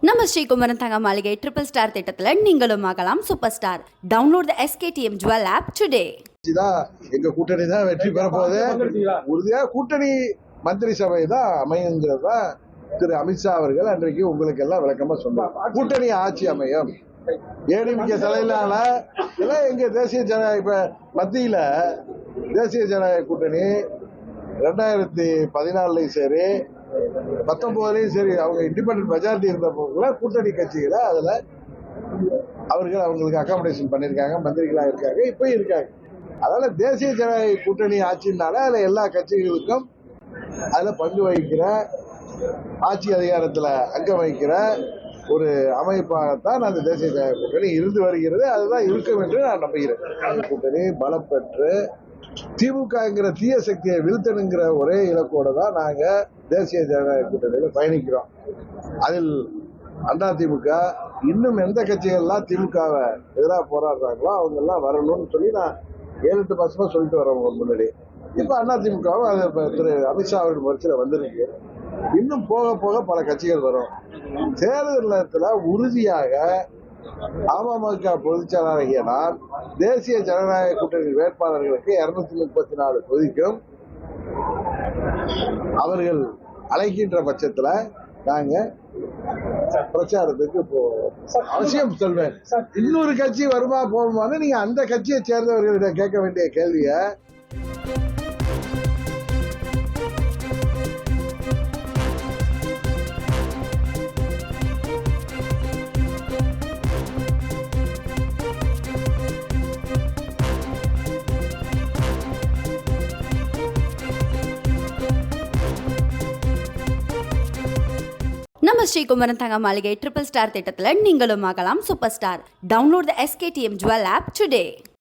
நம்ம ஸ்ரீகுமரன் தங்க மாளிகை ட்ரிபிள் ஸ்டார் திட்டத்தில் நீங்களும் ஆகலாம் super star. Download the SKTM jewel app today. எங்க கூட்டணி தான் வெற்றி பெற போகுது. உறுதியா கூட்டணி மந்திரி சபை தான் அமையுங்கிறது தான் திரு அமித்ஷா அவர்கள் அன்றைக்கு உங்களுக்கு எல்லாம் விளக்கமா சொன்னார். கூட்டணி ஆட்சி அமையும். ஏடிஎம்கே தலையிலான எங்க தேசிய ஜனநாயக இப்ப மத்தியில தேசிய ஜனநாயக கூட்டணி 2014 சரி 19 சரி அவங்க இண்டிபெண்டன்ட் மெஜாரிட்டி இருந்த போக்குல கூட்டணி கட்சிகளை அதுல அவர்கள் அவங்களுக்கு அகாமடேஷன் பண்ணிருக்காங்க, மந்திரிகளா இருக்காங்க, இப்ப இருக்காங்க. அதனால தேசிய ஜனநாயக கூட்டணி ஆட்சினால அதுல எல்லா கட்சிகளுக்கும் அதுல பங்கு வகிக்கிற ஆட்சி அதிகாரத்துல அங்கம் வகிக்கிற ஒரு அமைப்பாகத்தான் அந்த தேசிய ஜனநாயக கூட்டணி இருந்து வருகிறது. அதுதான் இருக்கும் என்று நான் நம்புகிறேன். அந்த கூட்டணி பலப்பெற்று திமுகங்கிற தீய சக்தியை வீழ்த்தணுங்கிற ஒரே இலக்கோட தான் நாங்க தேசிய ஜனநாயக கூட்டணியில பயணிக்கிறோம். அதில் அதிமுக இன்னும் எந்த கட்சிகள்லாம் திமுகவை எதிராக போராடுறாங்களோ அவங்க எல்லாம் வரணும்னு சொல்லி நான் 7-8 மாசமா சொல்லிட்டு வரேன் முன்னாடி. இப்ப அதிமுகவும் அது திரு அமித்ஷா அவர்கள் முயற்சியில வந்திருக்கு. இன்னும் போக போக பல கட்சிகள் வரும். தேர்தல் நேரத்தில் உறுதியாக அமமுக பொதுச் செயலாளர் நான் தேசிய ஜனநாயக கூட்டணி வேட்பாளர்களுக்கு 234 தொகுதிக்கும் அவர்கள் அழைக்கின்ற பட்சத்துல நாங்க பிரச்சாரத்துக்கு போவோம். அவசியம் சொல்வேன். இன்னொரு கட்சி வருமா போகுமான்னு நீங்க அந்த கட்சியை சேர்ந்தவர்களிடம் கேட்க வேண்டிய கேள்விய நம்ம ஸ்ரீகுமரன் தங்க மாளிகை ட்ரிபிள் ஸ்டார் திட்டத்தில் நீங்களும் ஆகலாம் super star. Download the SKTM jewel app today.